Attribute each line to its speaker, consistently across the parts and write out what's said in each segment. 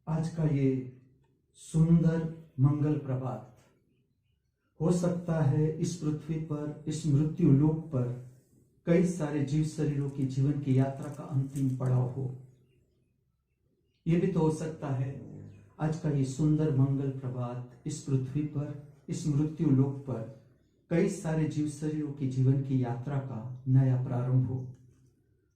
Speaker 1: आज का ये सुंदर मंगल प्रभात हो सकता है इस पृथ्वी पर, इस मृत्यु लोक पर कई सारे जीव शरीरों की जीवन की यात्रा का अंतिम पड़ाव हो। यह भी तो हो सकता है आज का ये सुंदर मंगल प्रभात इस पृथ्वी पर, इस मृत्यु लोक पर कई सारे जीव शरीरों की जीवन की यात्रा का नया प्रारंभ हो।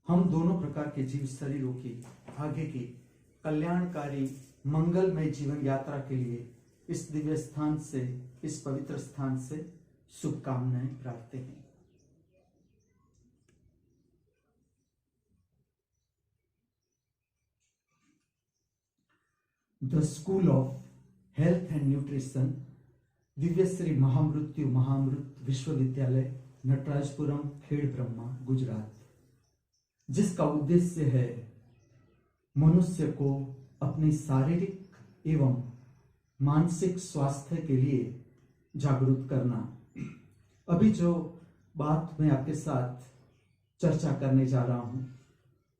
Speaker 1: हम दोनों प्रकार के जीव शरीरों की आगे की कल्याणकारी मंगलमय जीवन यात्रा के लिए इस दिव्य स्थान से, इस पवित्र स्थान से शुभकामनाएं प्राप्त हैं। The school of health and nutrition, Divyashri महामृत्यु महामृत विश्वविद्यालय, नटराजपुरम, खेड़ ब्रह्मा, गुजरात, जिसका उद्देश्य है मनुष्य को अपनी शारीरिक एवं मानसिक स्वास्थ्य के लिए जागरूक करना। अभी जो बात मैं आपके साथ चर्चा करने जा रहा हूं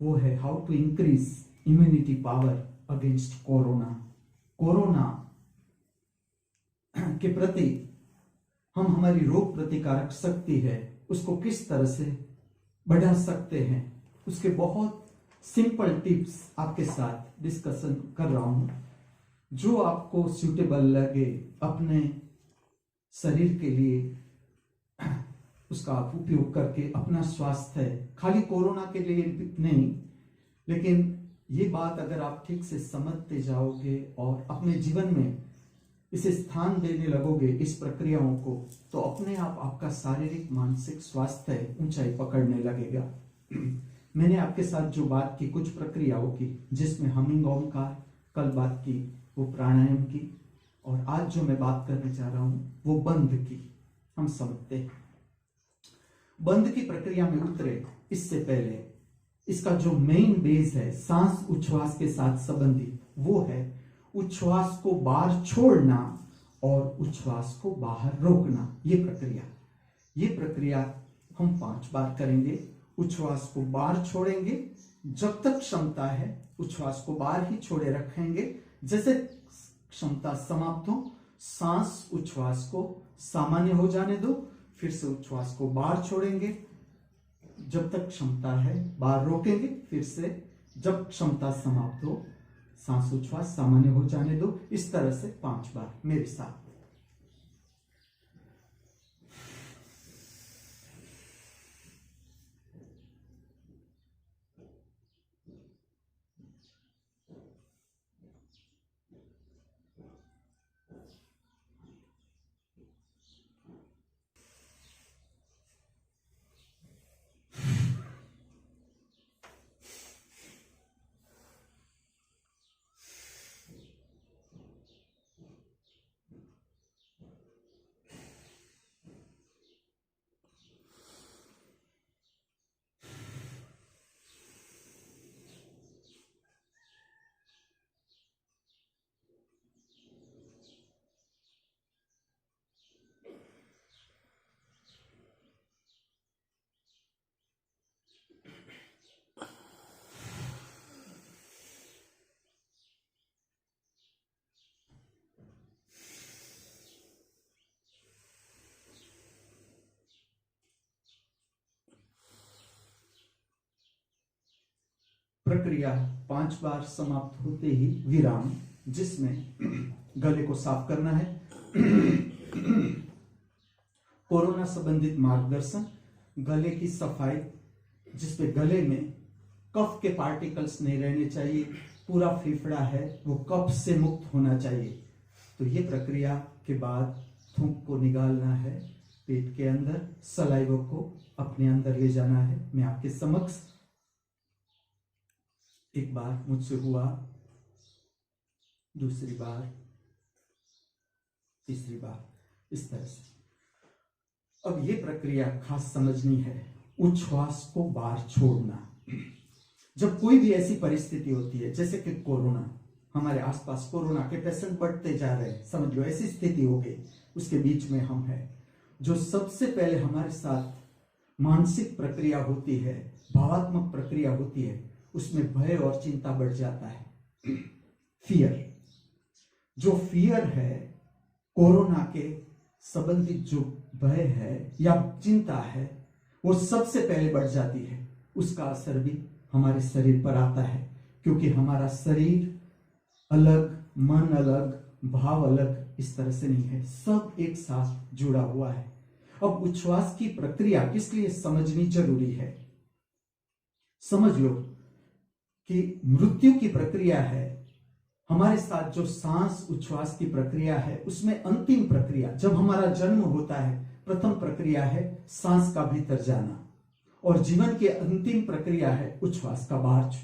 Speaker 1: वो है how to increase immunity power against corona. Corona के प्रति हम हमारी रोग प्रतिकारक शक्ति है उसको किस तरह से बढ़ा सकते हैं, उसके बहुत सिंपल टिप्स आपके साथ डिस्कशन कर रहा हूं। जो आपको सूटेबल लगे अपने शरीर के लिए उसका आप उपयोग करके अपना स्वास्थ्य, खाली कोरोना के लिए नहीं, लेकिन ये बात अगर आप ठीक से समझते जाओगे और अपने जीवन में इसे स्थान देने लगोगे इस प्रक्रियाओं को, तो अपने आप आपका शारीरिक मानसिक स्वास्थ्य ऊंचाई पकड़ने लगेगा। मैंने आपके साथ जो बात की कुछ प्रक्रियाओं की, जिसमें हमिंग ओमकार, कल बात की वो प्राणायाम की, और आज जो मैं बात करने जा रहा हूं वो बंध की। हम समझते हैं बंध की प्रक्रिया में उतरे इससे पहले इसका जो मेन बेस है सांस उच्छ्वास के साथ संबंधित, वो है उच्छ्वास को बाहर छोड़ना और उच्छ्वास को बाहर रोकना। ये प्रक्रिया हम 5 बार करेंगे। उच्छ्वास को बाहर छोड़ेंगे, जब तक क्षमता है उच्छ्वास को बाहर ही छोड़े रखेंगे। जैसे क्षमता समाप्त हो, सांस उच्छ्वास को सामान्य हो जाने दो, फिर से उच्छ्वास को बाहर छोड़ेंगे, जब तक क्षमता है बाहर रोकेंगे, फिर से जब क्षमता समाप्त हो सांस उच्छ्वास सामान्य हो जाने दो। इस तरह से 5 बार मेरे साथ। प्रक्रिया 5 बार समाप्त होते ही विराम, जिसमें गले को साफ करना है, कोरोना संबंधित मार्गदर्शन, गले की सफाई, जिसपे गले में कफ के पार्टिकल्स नहीं रहने चाहिए, पूरा फेफड़ा है वो कफ से मुक्त होना चाहिए। तो ये प्रक्रिया के बाद थूक को निकालना है पेट के अंदर, सलाइवा को अपने अंदर ले जाना है। मैं आपके समक्ष एक बार मुझसे हुआ, दूसरी बार, तीसरी बार, इस तरह से। अब ये प्रक्रिया खास समझनी है, उच्छ्वास को बाहर छोड़ना। जब कोई भी ऐसी परिस्थिति होती है जैसे कि कोरोना, हमारे आसपास कोरोना के पेशेंट बढ़ते जा रहे हैं, समझ लो ऐसी स्थिति हो गई, उसके बीच में हम हैं, जो सबसे पहले हमारे साथ मानसिक प्रक्रिया होती है, भावात्मक प्रक्रिया होती है, उसमें भय और चिंता बढ़ जाता है। फियर। जो फियर है, कोरोना के संबंधित जो भय है या चिंता है, वो सबसे पहले बढ़ जाती है। उसका असर भी हमारे शरीर पर आता है, क्योंकि हमारा शरीर अलग, मन अलग, भाव अलग इस तरह से नहीं है, सब एक साथ जुड़ा हुआ है। अब उच्छ्वास की प्रक्रिया किस लिए समझनी जरूरी है? समझ लो कि मृत्यु की प्रक्रिया है, हमारे साथ जो सांस उच्छ्वास की प्रक्रिया है, उसमें अंतिम प्रक्रिया जब हमारा जन्म होता है, प्रथम प्रक्रिया है सांस का भीतर जाना, और जीवन की अंतिम प्रक्रिया है उच्छ्वास का बाहर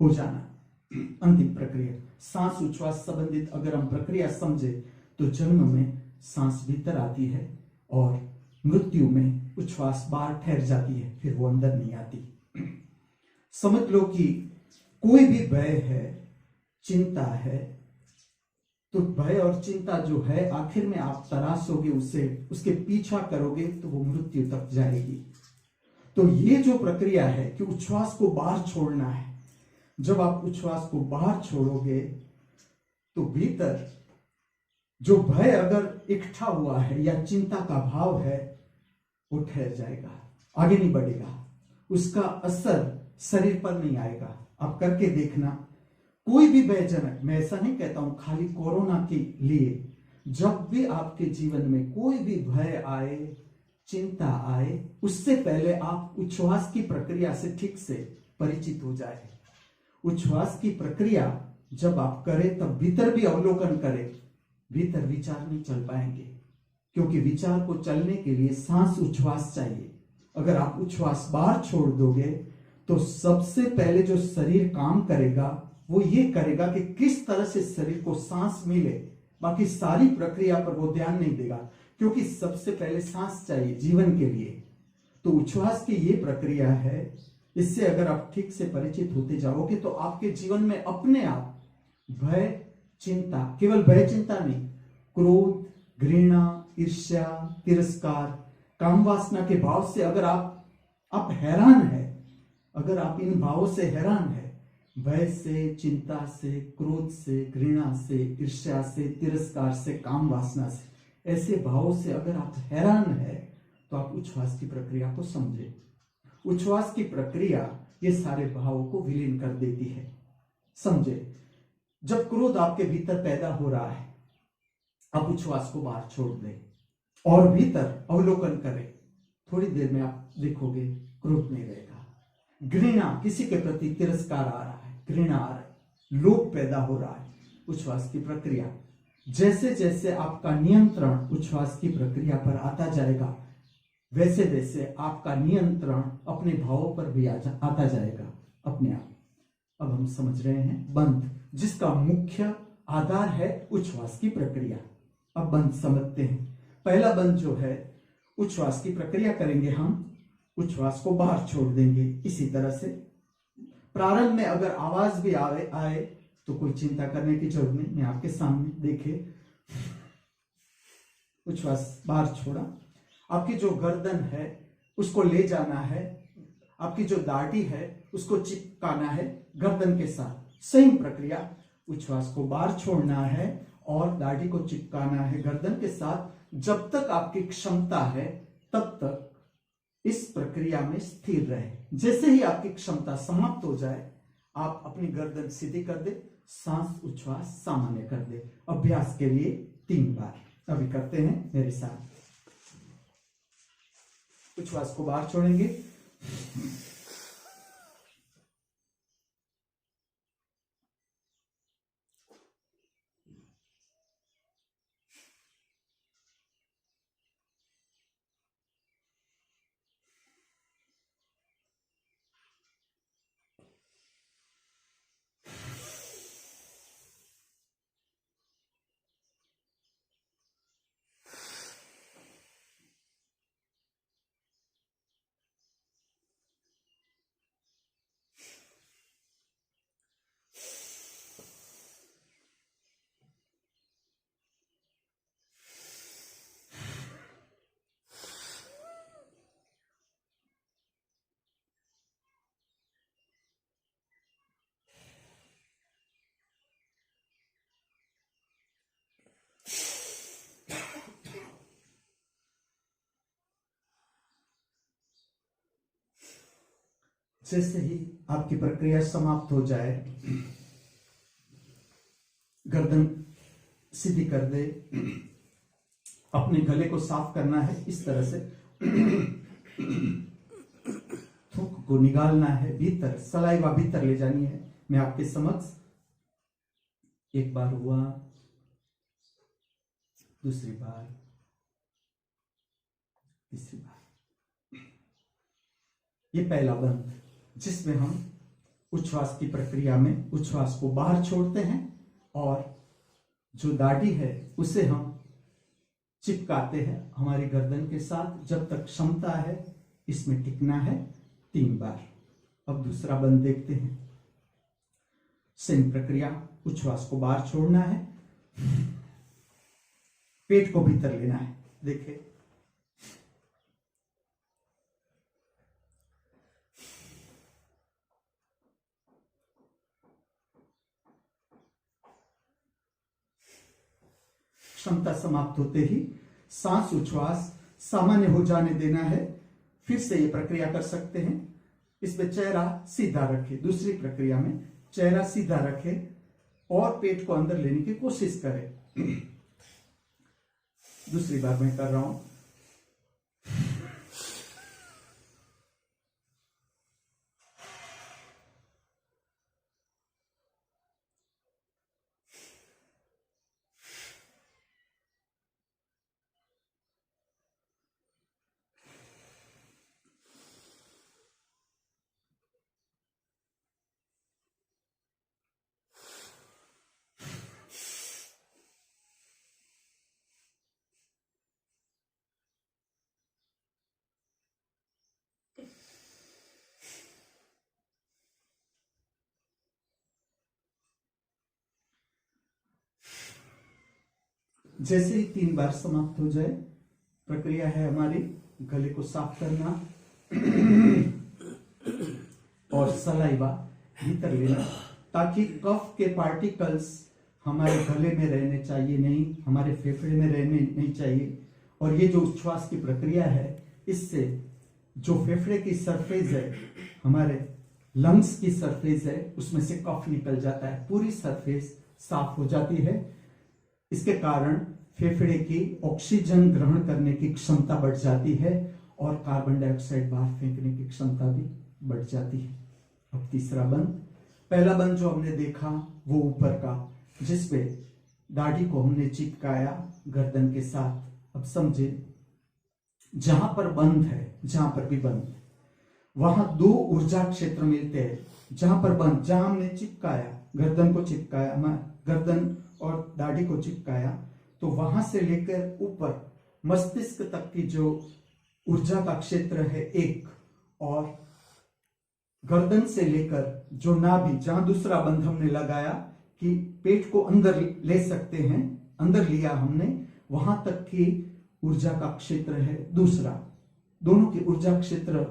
Speaker 1: हो जाना। अंतिम प्रक्रिया सांस उच्छ्वास संबंधित अगर हम प्रक्रिया समझे तो जन्म में सांस भीतर आती है और मृत्यु में उच्छ्वास बाहर ठहर जाती है, फिर वो अंदर नहीं आती। समझ लो कि कोई भी भय है, चिंता है, तो भय और चिंता जो है आखिर में आप तराशोगे उसे, उसके पीछा करोगे तो वो मृत्यु तक जाएगी। तो ये जो प्रक्रिया है कि उच्छ्वास को बाहर छोड़ना है, जब आप उच्छ्वास को बाहर छोड़ोगे तो भीतर जो भय अगर इकट्ठा हुआ है या चिंता का भाव है, वो ठहर जाएगा, आगे नहीं बढ़ेगा, उसका असर शरीर पर नहीं आएगा। आप करके देखना, कोई भी भयजनक, मैं ऐसा नहीं कहता हूं खाली कोरोना के लिए, जब भी आपके जीवन में कोई भी भय आए, चिंता आए, उससे पहले आप उच्छ्वास की प्रक्रिया से ठीक से परिचित हो जाए। उच्छ्वास की प्रक्रिया जब आप करें तब भीतर भी अवलोकन करें, भीतर विचार नहीं चल पाएंगे, क्योंकि विचार को चलने के लिए सांस उच्छ्वास चाहिए। अगर आप उच्छ्वास बाहर छोड़ दोगे तो सबसे पहले जो शरीर काम करेगा वो ये करेगा कि किस तरह से शरीर को सांस मिले, बाकी सारी प्रक्रिया पर वो ध्यान नहीं देगा, क्योंकि सबसे पहले सांस चाहिए जीवन के लिए। तो उच्छ्वास की ये प्रक्रिया है, इससे अगर आप ठीक से परिचित होते जाओगे तो आपके जीवन में अपने आप भय चिंता, केवल भय चिंता नहीं, क्रोध, घृणा, ईर्ष्या, तिरस्कार, काम वासना के भाव से अगर आप हैरान है, अगर आप इन भावों से हैरान है, भय से, चिंता से, क्रोध से, घृणा से, ईर्ष्या से, तिरस्कार से, काम वासना से, ऐसे भावों से अगर आप हैरान है तो आप उच्छ्वास की प्रक्रिया को समझे। उच्छ्वास की प्रक्रिया ये सारे भावों को विलीन कर देती है। समझे, जब क्रोध आपके भीतर पैदा हो रहा है, आप उच्छ्वास को बाहर छोड़ दें और भीतर अवलोकन करें, थोड़ी देर में आप देखोगे क्रोध नहीं रहेगा। घृणा, किसी के प्रति तिरस्कार आ रहा है, घृणा आ रहा है, लोभ पैदा हो रहा है, उच्छ्वास की प्रक्रिया, जैसे जैसे आपका नियंत्रण उच्छ्वास की प्रक्रिया पर आता जाएगा, वैसे वैसे आपका नियंत्रण अपने भावों पर भी आता जाएगा अपने आप। अब हम समझ रहे हैं बंध, जिसका मुख्य आधार है उच्छ्वास की प्रक्रिया। अब बंध समझते हैं। पहला बंध जो है, उच्छ्वास की प्रक्रिया करेंगे हम, उच्छ्वास को बाहर छोड़ देंगे इसी तरह से। प्रारंभ में अगर आवाज भी आए तो कोई चिंता करने की जरूरत नहीं, मैं आपके सामने देखे उच्छ्वास बाहर छोड़ा। आपकी जो गर्दन है उसको ले जाना है, आपकी जो दाढ़ी है उसको चिपकाना है गर्दन के साथ। सेम प्रक्रिया, उच्छ्वास को बाहर छोड़ना है और दाढ़ी को चिपकाना है गर्दन के साथ। जब तक आपकी क्षमता है तब तक इस प्रक्रिया में स्थिर रहे। जैसे ही आपकी क्षमता समाप्त हो जाए, आप अपनी गर्दन सीधी कर दे, सांस उच्छ्वास सामान्य कर दे। अभ्यास के लिए 3 बार अभी करते हैं मेरे साथ। उच्छ्वास को बाहर छोड़ेंगे, जैसे ही आपकी प्रक्रिया समाप्त हो जाए, गर्दन सीधी कर दे, अपने गले को साफ करना है। इस तरह से थूक को निकालना है, भीतर सलाइवा भीतर ले जानी है। मैं आपके समक्ष एक बार हुआ, दूसरी बार, तीसरी बार। ये पहला बंद, जिसमें हम उच्छ्वास की प्रक्रिया में उच्छ्वास को बाहर छोड़ते हैं और जो दाढ़ी है उसे हम चिपकाते हैं हमारी गर्दन के साथ। जब तक क्षमता है इसमें टिकना है 3 बार। अब दूसरा बंद देखते हैं। सेम प्रक्रिया, उच्छ्वास को बाहर छोड़ना है, पेट को भीतर लेना है। देखिए, क्षमता समाप्त होते ही सांस उच्छ्वास सामान्य हो जाने देना है। फिर से ये प्रक्रिया कर सकते हैं। इसमें चेहरा सीधा रखें। दूसरी प्रक्रिया में चेहरा सीधा रखें और पेट को अंदर लेने की कोशिश करें। दूसरी बार मैं कर रहा हूं। जैसे ही 3 बार समाप्त हो जाए, प्रक्रिया है हमारी गले को साफ करना और सलाइवा भीतर लेना, ताकि कफ के पार्टिकल्स हमारे गले में रहने चाहिए नहीं, हमारे फेफड़े में रहने नहीं चाहिए। और ये जो उच्छ्वास की प्रक्रिया है, इससे जो फेफड़े की सरफेस है, हमारे लंग्स की सरफेस है, उसमें से कफ निकल जाता है, पूरी सरफेस साफ हो जाती है। इसके कारण फेफड़े की ऑक्सीजन ग्रहण करने की क्षमता बढ़ जाती है और कार्बन डाइऑक्साइड बाहर फेंकने की क्षमता भी बढ़ जाती है। अब तीसरा बंद, पहला बंद जो हमने देखा वो ऊपर का, जिसपे दाढ़ी को हमने चिपकाया गर्दन के साथ। अब समझे, जहां पर बंद है, जहां पर भी बंद है, वहां 2 ऊर्जा क्षेत्र मिलते हैं। जहां पर बंद, जहां हमने चिपकाया, गर्दन को चिपकाया, गर्दन और दाढ़ी को चिपकाया, तो वहां से लेकर ऊपर मस्तिष्क तक की जो ऊर्जा का क्षेत्र है एक, और गर्दन से लेकर जो नाभि, जहां दूसरा बंध हमने लगाया कि पेट को अंदर ले सकते हैं, अंदर लिया हमने, वहां तक की ऊर्जा का क्षेत्र है दूसरा। दोनों की ऊर्जा क्षेत्र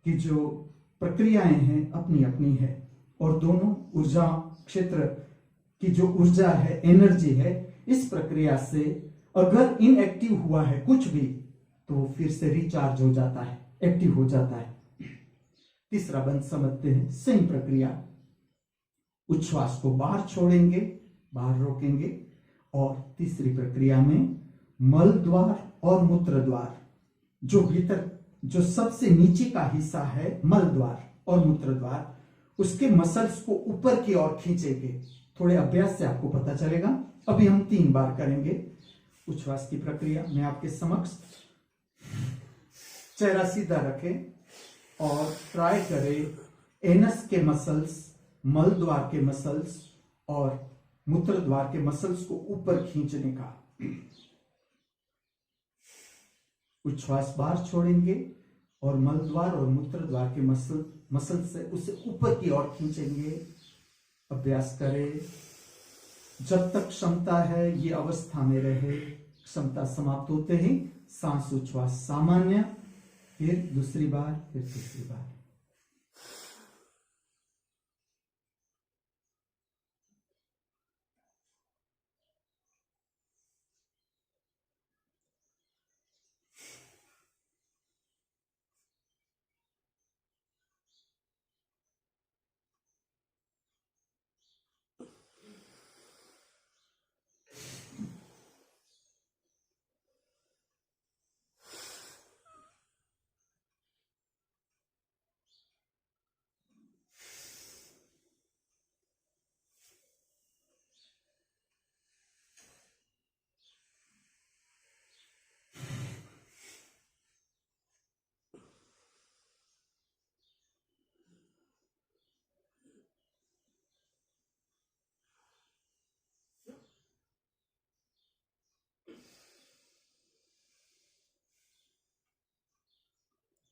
Speaker 1: की जो प्रक्रियाएं हैं अपनी अपनी है, और दोनों ऊर्जा क्षेत्र की जो ऊर्जा है, एनर्जी है, इस प्रक्रिया से अगर इनएक्टिव हुआ है कुछ भी, तो फिर से रिचार्ज हो जाता है, एक्टिव हो जाता है। तीसरा बंद समझते हैं। सेम प्रक्रिया, उच्छ्वास को बाहर छोड़ेंगे, बाहर रोकेंगे, और तीसरी प्रक्रिया में मल द्वार और मूत्र द्वार, जो भीतर, जो सबसे नीचे का हिस्सा है मल द्वार और मूत्र द्वार, उसके मसल्स को ऊपर की ओर खींचेंगे। थोड़े अभ्यास से आपको पता चलेगा। अभी हम 3 बार करेंगे उच्छ्वास की प्रक्रिया। मैं आपके समक्ष, चेहरा सीधा रखें और ट्राई करें एनस के मसल्स, मल द्वार के मसल्स और मूत्र द्वार के मसल्स को ऊपर खींचने का। उच्छ्वास बाहर छोड़ेंगे और मल द्वार और मूत्र द्वार के मसल से उसे ऊपर की ओर खींचेंगे। अभ्यास करें जब तक क्षमता है, ये अवस्था में रहे। क्षमता समाप्त होते ही सांस उच्छ्वास सामान्य, फिर दूसरी बार, फिर तीसरी बार।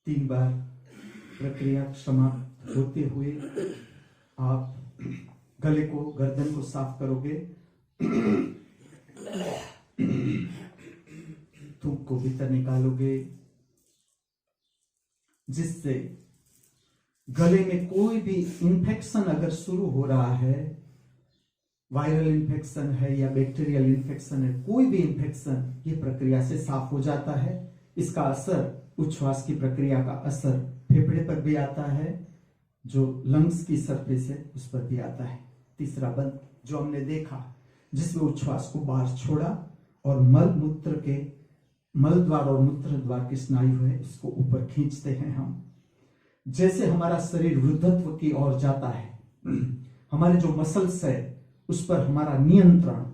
Speaker 1: 3 बार प्रक्रिया समाप्त होते हुए आप गले को, गर्दन को साफ करोगे, थूक को भीतर निकालोगे, जिससे गले में कोई भी इंफेक्शन अगर शुरू हो रहा है, वायरल इंफेक्शन है या बैक्टीरियल इंफेक्शन है, कोई भी इंफेक्शन ये प्रक्रिया से साफ हो जाता है। इसका असर, उच्छ्वास की प्रक्रिया का असर फेफड़े पर भी आता है, जो लंग्स की सरफेस है उस पर भी आता है। तीसरा बंद जो हमने देखा, जिसमें उच्छ्वास को बाहर छोड़ा और मल द्वार और मूत्र द्वार के स्नायु है इसको ऊपर खींचते हैं हम। जैसे हमारा शरीर वृद्धत्व की ओर जाता है, हमारे जो मसल्स है उस पर हमारा नियंत्रण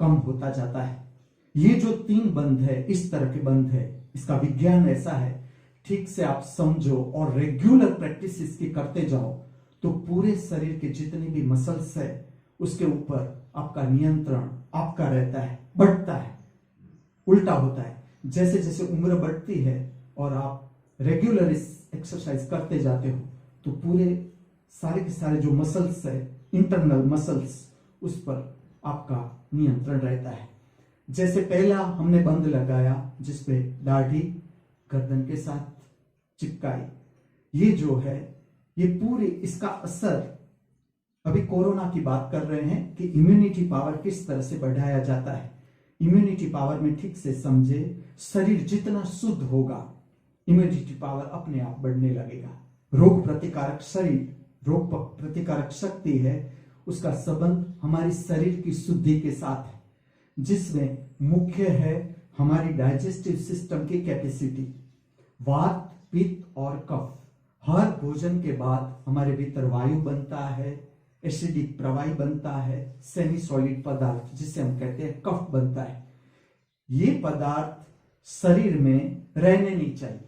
Speaker 1: कम होता जाता है। ये जो 3 बंद है, इस तरह के बंद है, इसका विज्ञान ऐसा है, ठीक से आप समझो और रेगुलर प्रैक्टिस इसकी करते जाओ तो पूरे शरीर के जितने भी मसल्स है उसके ऊपर आपका नियंत्रण आपका रहता है, बढ़ता है, उल्टा होता है। जैसे जैसे उम्र बढ़ती है और आप रेगुलर इस एक्सरसाइज करते जाते हो तो पूरे सारे के सारे जो मसल्स है, इंटरनल मसल्स, उस पर आपका नियंत्रण रहता है। जैसे पहला हमने बंद लगाया जिसपे दाढ़ी गर्दन के साथ चिपकाई, ये जो है ये पूरे इसका असर, अभी कोरोना की बात कर रहे हैं कि इम्यूनिटी पावर किस तरह से बढ़ाया जाता है। इम्यूनिटी पावर में ठीक से समझे, शरीर जितना शुद्ध होगा इम्यूनिटी पावर अपने आप बढ़ने लगेगा। रोग प्रतिकारक शरीर, रोग प्रतिकारक शक्ति है, उसका संबंध हमारी शरीर की शुद्धि के साथ है, जिसमें मुख्य है हमारी डाइजेस्टिव सिस्टम की कैपेसिटी। वात, पित्त और कफ, हर भोजन के बाद हमारे भीतर वायु बनता है, एसिडिक प्रवाही बनता है, सेमी सॉलिड पदार्थ जिसे हम कहते हैं कफ बनता है। ये पदार्थ शरीर में रहने नहीं चाहिए,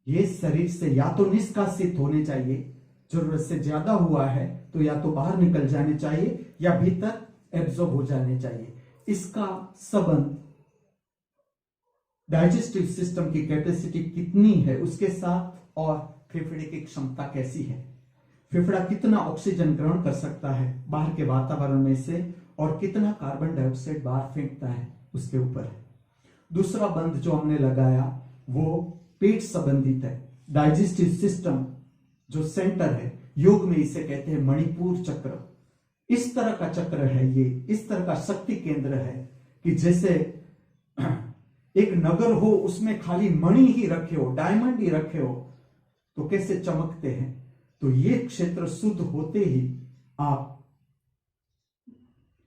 Speaker 1: ये शरीर से या तो निष्कासित होने चाहिए, जरूरत से ज्यादा हुआ है तो या तो बाहर निकल जाने चाहिए या भीतर एब्जॉर्ब हो जाने चाहिए। इसका संबंध डाइजेस्टिव सिस्टम की कैपेसिटी कितनी है उसके साथ और फेफड़े की क्षमता कैसी है। फेफड़ा कितना ऑक्सीजन ग्रहण कर सकता है बाहर के वातावरण में से और कितना कार्बन डाइऑक्साइड बाहर फेंकता है उसके ऊपर है। दूसरा बंद जो हमने लगाया वो पेट संबंधित है। डाइजेस्टिव सिस्टम जो सेंटर है, योग में इसे कहते हैं मणिपुर चक्र। इस तरह का चक्र है, ये इस तरह का शक्ति केंद्र है कि जैसे एक नगर हो उसमें खाली मणि ही रखे हो, डायमंड ही रखे हो तो कैसे चमकते हैं। तो ये क्षेत्र शुद्ध होते ही आप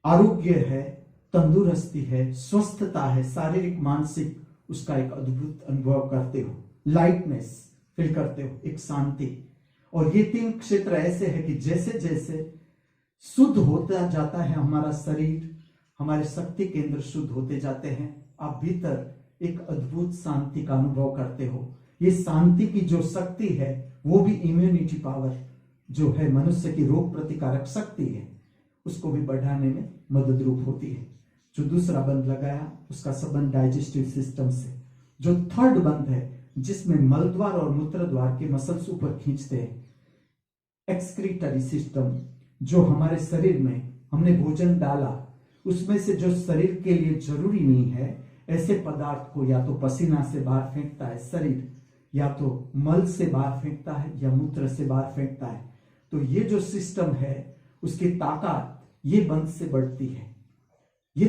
Speaker 1: आरोग्य है, तंदुरुस्ती है, स्वस्थता है, शारीरिक मानसिक उसका एक अद्भुत अनुभव करते हो, लाइटनेस फील करते हो, एक शांति। और ये 3 क्षेत्र ऐसे हैं कि जैसे जैसे शुद्ध होता जाता है हमारा शरीर, हमारे शक्ति केंद्र शुद्ध होते जाते हैं, आप भीतर एक अद्भुत शांति का अनुभव करते हो। ये शांति की जो शक्ति है वो भी इम्यूनिटी पावर जो है, मनुष्य की रोग प्रतिकारक शक्ति है, उसको भी बढ़ाने में मदद रूप होती है। जो दूसरा बंद लगाया उसका संबंध डाइजेस्टिव सिस्टम से। जो थर्ड बंद है जिसमें मल द्वार और मूत्र द्वार के मसल्स ऊपर खींचते हैं, एक्सक्रीटरी सिस्टम, जो हमारे शरीर में हमने भोजन डाला उसमें से जो शरीर के लिए जरूरी नहीं है ऐसे पदार्थ को या तो पसीना से बाहर फेंकता है शरीर, या तो मल से बाहर फेंकता है या मूत्र से बाहर फेंकता है। तो ये जो सिस्टम है उसकी ताकत ये बंद से बढ़ती है, ये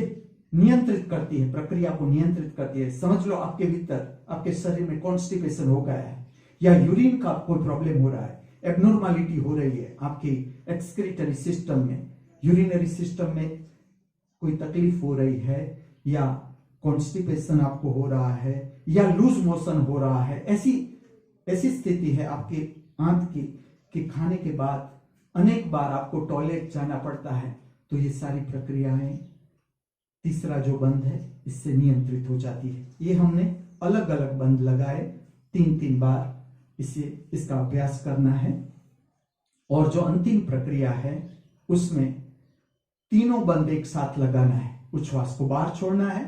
Speaker 1: नियंत्रित करती है, प्रक्रिया को नियंत्रित करती है। समझ लो आपके भीतर, आपके शरीर में कॉन्स्टिपेशन हो गया है या यूरिन का कोई प्रॉब्लम हो रहा है, एब्नॉर्मलिटी हो रही है आपकी एक्सक्रीटरी सिस्टम में, यूरिनरी सिस्टम में कोई तकलीफ हो रही है या कॉन्स्टिपेशन आपको हो रहा है या लूज मोशन हो रहा है, ऐसी स्थिति है आपके आंत की कि खाने के बाद अनेक बार आपको टॉयलेट जाना पड़ता है, तो ये सारी प्रक्रियाएं तीसरा जो बंद है इससे नियंत्रित हो जाती है। ये हमने अलग अलग बंद लगाए, 3-3 बार इसका अभ्यास करना है। और जो अंतिम प्रक्रिया है उसमें तीनों बंद एक साथ लगाना है। उच्छ्वास को बाहर छोड़ना है,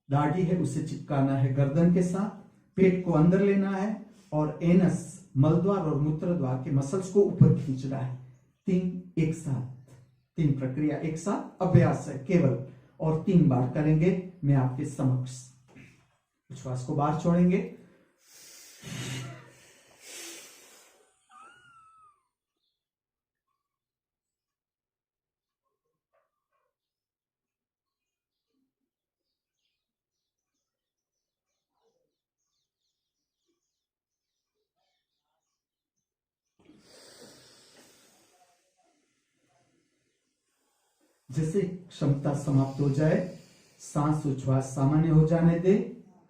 Speaker 1: दाढ़ी है उसे चिपकाना है गर्दन के साथ, पेट को अंदर लेना है और एनस मलद्वार और मूत्रद्वार के मसल्स को ऊपर खींचना है। 3 एक साथ, 3 प्रक्रिया एक साथ अभ्यास है केवल, और 3 बार करेंगे मैं आपके समक्ष। श्वास को बाहर छोड़ेंगे, जैसे क्षमता समाप्त हो जाए सांस उच्छ्वास सामान्य हो जाने दे,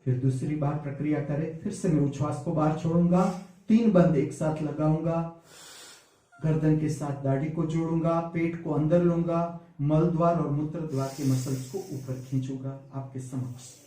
Speaker 1: फिर दूसरी बार प्रक्रिया करें। फिर से मैं उच्छ्वास को बाहर छोड़ूंगा, 3 बंद एक साथ लगाऊंगा, गर्दन के साथ दाढ़ी को जोड़ूंगा, पेट को अंदर लूंगा, मल द्वार और मूत्र द्वार के मसल्स को ऊपर खींचूंगा आपके समक्ष।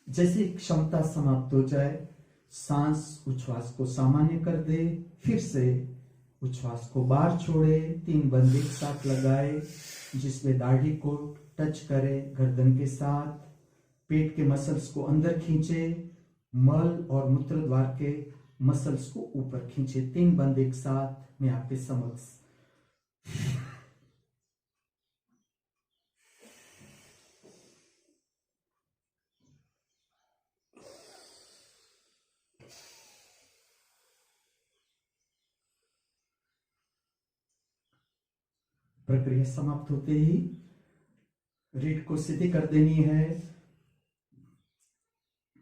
Speaker 1: जैसे क्षमता समाप्त हो जाए सांस उच्छ्वास को सामान्य कर दे, फिर से उच्छ्वास को बाहर छोड़े, 3 बंद एक साथ लगाए, जिसमें दाढ़ी को टच करे गर्दन के साथ, पेट के मसल्स को अंदर खींचे, मल और मूत्र द्वार के मसल्स को ऊपर खींचे। 3 बंद एक साथ मैं आपके समक्ष। प्रक्रिया समाप्त होते ही रीढ़ को सीधी कर देनी है,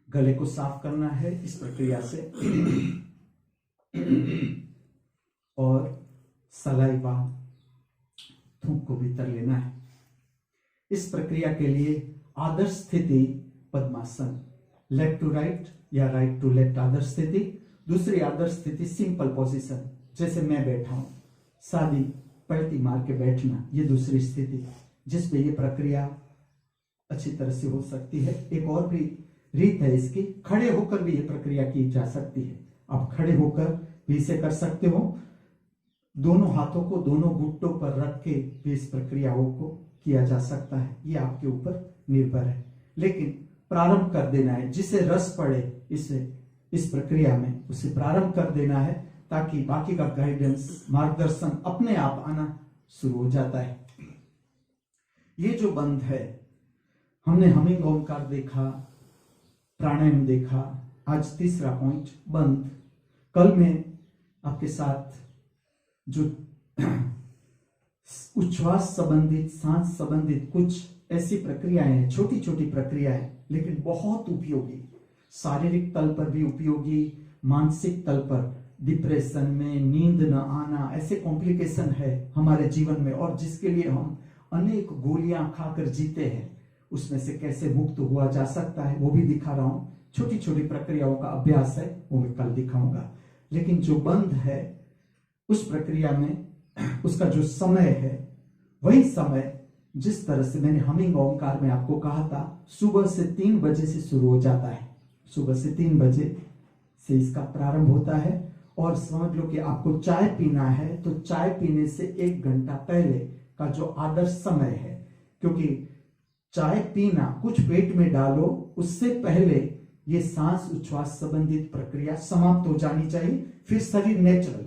Speaker 1: गले को साफ करना है इस प्रक्रिया से, और सलाइवा थूक को भीतर लेना है। इस प्रक्रिया के लिए आदर्श स्थिति पद्मासन, लेफ्ट टू राइट या राइट टू लेफ्ट आदर्श स्थिति। दूसरी आदर्श स्थिति सिंपल पोजीशन, जैसे मैं बैठा हूं, सादी पलटी मार के बैठना, ये दूसरी स्थिति जिसमें ये प्रक्रिया अच्छी तरह से हो सकती है। एक और भी रीत है इसकी, खड़े होकर भी ये प्रक्रिया की जा सकती है। आप खड़े होकर भी इसे कर सकते हो, दोनों हाथों को दोनों घुटनों पर रख के भी इस प्रक्रियाओं को किया जा सकता है, ये आपके ऊपर निर्भर है। लेकिन प्रारंभ कर देना है, जिसे रस पड़े इस प्रक्रिया में उसे प्रारंभ कर देना है, ताकि बाकी का गाइडेंस मार्गदर्शन अपने आप आना शुरू हो जाता है। ये जो बंद है, हमने हमिंग ओंकार देखा, प्राणायाम देखा, आज तीसरा पॉइंट बंद। कल मैं आपके साथ जो उच्छ्वास संबंधित सांस संबंधित कुछ ऐसी प्रक्रियाएं हैं, छोटी छोटी प्रक्रियाएं, लेकिन बहुत उपयोगी, शारीरिक तल पर भी उपयोगी, मानसिक तल पर, डिप्रेशन में, नींद न आना, ऐसे कॉम्प्लिकेशन है हमारे जीवन में और जिसके लिए हम अनेक गोलियां खाकर जीते हैं, उसमें से कैसे मुक्त हुआ जा सकता है वो भी दिखा रहा हूं। छोटी छोटी प्रक्रियाओं का अभ्यास है, वो मैं कल दिखाऊंगा। लेकिन जो बंद है उस प्रक्रिया में उसका जो समय है वही समय जिस तरह से मैंने हमिंग ओंकार में आपको कहा था, सुबह से 3 बजे से शुरू हो जाता है। सुबह से 3 बजे से इसका प्रारंभ होता है, और समझ लो कि आपको चाय पीना है तो चाय पीने से 1 घंटा पहले का जो आदर्श समय है, क्योंकि चाय पीना कुछ पेट में डालो उससे पहले ये सांस उच्छ्वास संबंधित प्रक्रिया समाप्त हो जानी चाहिए। फिर शरीर नेचुरल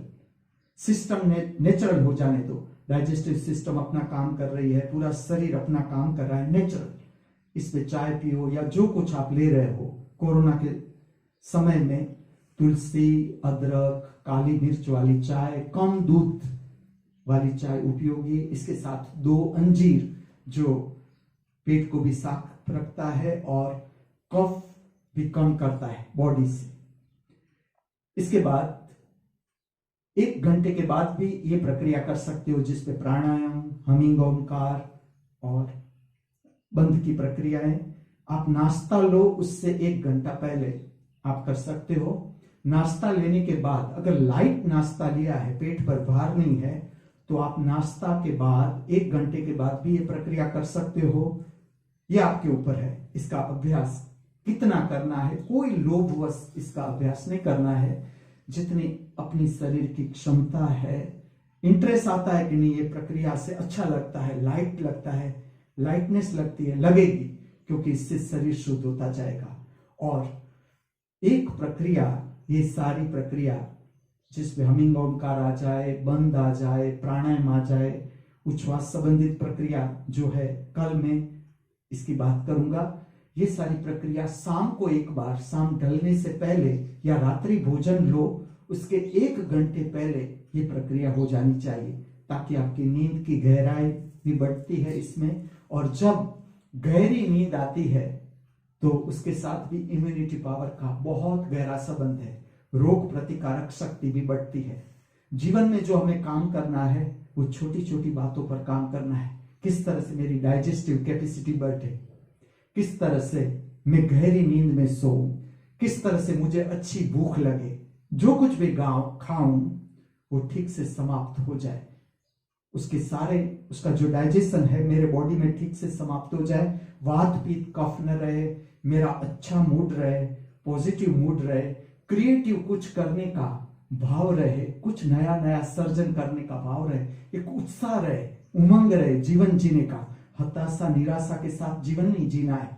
Speaker 1: सिस्टम नेचुरल हो जाने दो, डाइजेस्टिव सिस्टम अपना काम कर रही है, पूरा शरीर अपना काम कर रहा है नेचुरल। इसमें चाय पियो या जो कुछ आप ले रहे हो। कोरोना के समय में तुलसी, अदरक, काली मिर्च वाली चाय, कम दूध वाली चाय उपयोगी। इसके साथ 2 अंजीर जो पेट को भी साफ रखता है और कफ भी कम करता है बॉडी से। इसके बाद 1 घंटे के बाद भी ये प्रक्रिया कर सकते हो, जिसपे प्राणायाम, हमिंग ओंकार और बंद की प्रक्रियाएं। आप नाश्ता लो उससे 1 घंटा पहले आप कर सकते हो। नाश्ता लेने के बाद अगर लाइट नाश्ता लिया है, पेट पर भार नहीं है, तो आप नाश्ता के बाद 1 घंटे के बाद भी ये प्रक्रिया कर सकते हो। ये आपके ऊपर है, इसका अभ्यास कितना करना है, कोई लोभवश इसका अभ्यास नहीं करना है। जितनी अपनी शरीर की क्षमता है, इंटरेस्ट आता है कि नहीं, ये प्रक्रिया से अच्छा लगता है, लाइट लगता है, लाइटनेस लगती है, लगेगी, क्योंकि इससे शरीर शुद्ध होता जाएगा। और एक प्रक्रिया, ये सारी प्रक्रिया जिसमें हमिंग ओंकार आ जाए, बंद आ जाए, प्राणायाम आ जाए, उच्छ्वास संबंधित प्रक्रिया जो है, कल मैं इसकी बात करूंगा। ये सारी प्रक्रिया शाम को एक बार, शाम ढलने से पहले या रात्रि भोजन लो उसके 1 घंटे पहले ये प्रक्रिया हो जानी चाहिए, ताकि आपकी नींद की गहराई भी बढ़ती है इसमें। और जब गहरी नींद आती है तो उसके साथ भी इम्यूनिटी पावर का बहुत गहरा संबंध है, रोग प्रतिकारक शक्ति भी बढ़ती है। जीवन में जो हमें काम करना है वो छोटी छोटी बातों पर काम करना है। किस तरह से मेरी डाइजेस्टिव कैपेसिटी बढ़े, किस तरह से मैं गहरी नींद में सोऊं, किस तरह से मुझे अच्छी भूख लगे, जो कुछ भी खाऊं वो ठीक से समाप्त हो जाए, उसका जो डाइजेशन है मेरे बॉडी में ठीक से समाप्त हो जाए, वात पित्त कफ न रहे, मेरा अच्छा मूड रहे, पॉजिटिव मूड रहे, क्रिएटिव कुछ करने का भाव रहे, कुछ नया नया सर्जन करने का भाव रहे, एक उत्साह रहे, उमंग रहे जीवन जीने का। हताशा निराशा के साथ जीवन नहीं जीना है।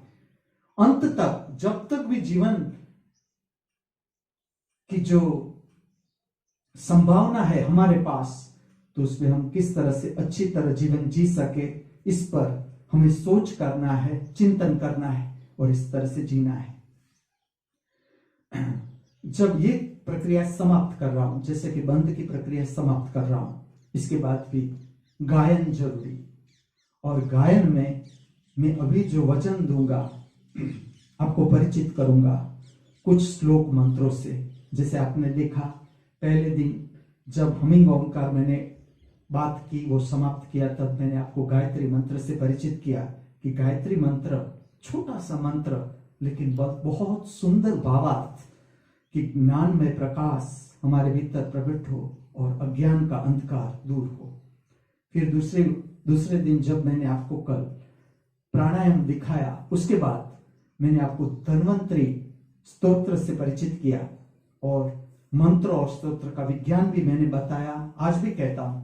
Speaker 1: अंत तक, जब तक भी जीवन की जो संभावना है हमारे पास, तो उसमें हम किस तरह से अच्छी तरह जीवन जी सके, इस पर हमें सोच करना है, चिंतन करना है और इस तरह से जीना है। जब ये प्रक्रिया समाप्त कर रहा हूं, जैसे कि बंद की प्रक्रिया समाप्त कर रहा हूं, इसके बाद भी गायन जरूरी। और गायन में मैं अभी जो वचन दूंगा आपको परिचित करूंगा कुछ श्लोक मंत्रों से। जैसे आपने देखा पहले दिन जब हमिंग ओंकार मैंने बात की, वो समाप्त किया, तब मैंने आपको गायत्री मंत्र से परिचित किया कि गायत्री मंत्र छोटा सा मंत्र, लेकिन बहुत सुंदर भावार्थ कि ज्ञान में प्रकाश हमारे भीतर प्रकट हो और अज्ञान का अंधकार दूर हो। फिर दूसरे दिन जब मैंने आपको कल प्राणायाम दिखाया, उसके बाद मैंने आपको धन्वंतरी स्तोत्र से परिचित किया और मंत्र और स्तोत्र का विज्ञान भी मैंने बताया। आज भी कहता हूं,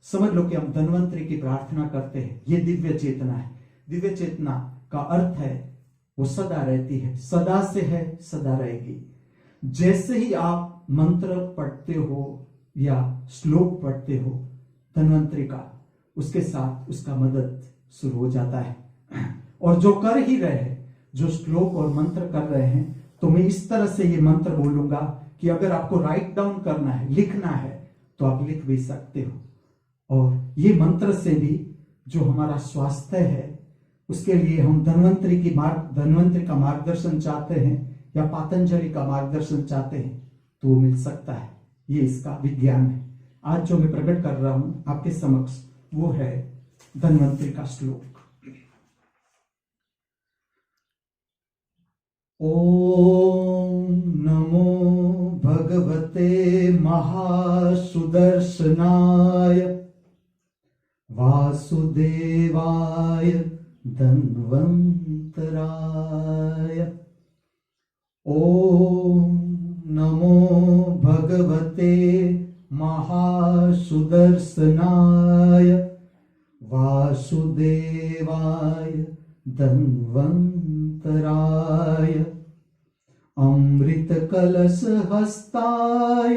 Speaker 1: समझ लो कि हम धन्वंतरी की प्रार्थना करते हैं, ये दिव्य चेतना है। दिव्य चेतना का अर्थ है वो सदा रहती है, सदा से है, सदा रहेगी। जैसे ही आप मंत्र पढ़ते हो या श्लोक पढ़ते हो धन्वंतरी का, उसके साथ उसका मदद शुरू हो जाता है। और जो कर ही रहे हैं, जो श्लोक और मंत्र कर रहे हैं, तो मैं इस तरह से ये मंत्र बोलूंगा कि अगर आपको राइट डाउन करना है, लिखना है, तो आप लिख भी सकते हो। और ये मंत्र से भी जो हमारा स्वास्थ्य है, उसके लिए हम धन्वंतरी का मार्गदर्शन चाहते हैं या पातंजलि का मार्गदर्शन चाहते हैं, तो वो मिल सकता है। ये इसका विज्ञान है। आज जो मैं प्रकट कर रहा हूं आपके समक्ष, वो है धन्वंतरी का श्लोक। ओम नमो भगवते महासुदर्शनाय वासुदेवाय धन्वन्तराय। ओम नमो भगवते महासुदर्शनाय वासुदेवाय धन्वन्तराय। अमृत कलश हस्ताय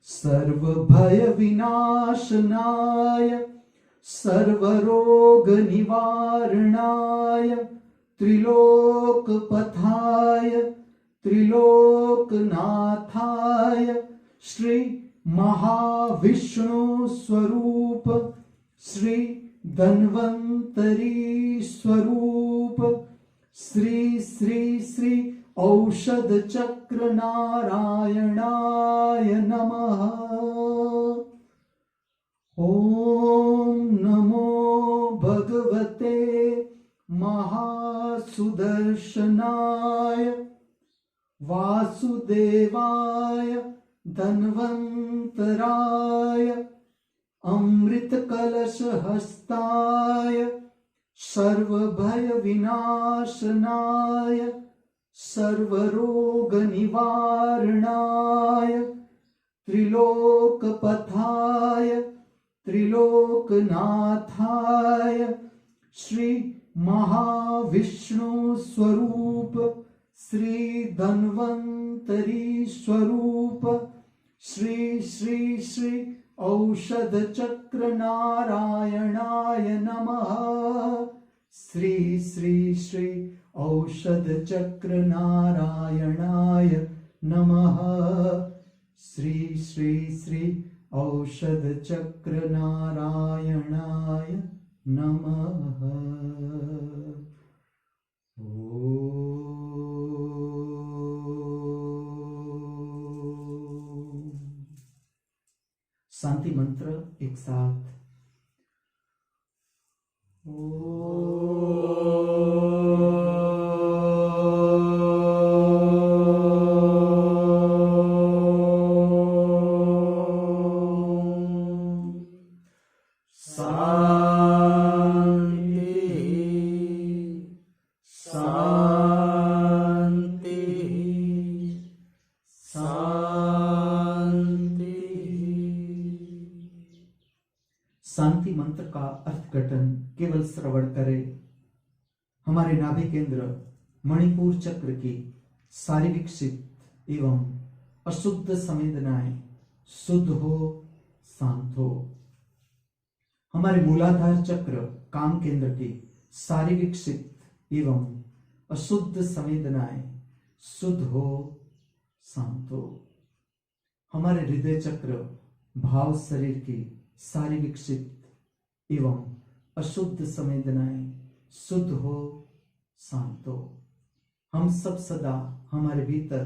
Speaker 1: सर्वभय विनाशनाय सर्वरोग निवारणाय त्रिलोकपथाय त्रिलोकनाथाय श्री महाविष्णु स्वरूप श्री धन्वंतरी स्वरूप श्री श्री श्री औषध चक्र नारायणाय नमः। ओम नमो भगवते महासुदर्शनाय वासुदेवाय धन्वन्तराय अमृत कलश हस्ताय सर्वभय विनाशनाय सर्वरोग निवारणाय त्रिलोकपथाय त्रिलोकनाथाय श्री महाविष्णु स्वरूप श्री धन्वंतरी स्वरूप श्री श्री श्री औषध चक्र नारायणाय नमः। श्री श्री श्री औषध चक्र नारायणाय नमः। श्री श्री श्री औषध चक्र नारायणाय नमः। शांति मंत्र एक साथ। शांति मंत्र का अर्थघटन केवल श्रवण करें। हमारे नाभि केंद्र मणिपुर चक्र की सारी विकसित एवं अशुद्ध संवेदनाएं शुद्ध हो, शांत हो। हमारे मूलाधार चक्र काम केंद्र की सारी विकसित एवं अशुद्ध संवेदनाएं शुद्ध हो, शांत हो। हमारे हृदय चक्र भाव शरीर की सारी विकसित एवं अशुद्ध संवेदनाएं शुद्ध हो, शांत हो। हम सब सदा हमारे भीतर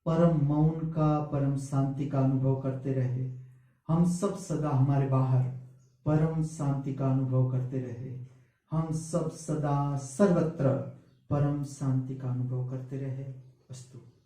Speaker 1: परम मौन का, परम शांति का अनुभव करते रहे। हम सब सदा हमारे बाहर परम शांति का अनुभव करते रहे। हम सब सदा सर्वत्र परम शांति का अनुभव करते रहे। अस्तु।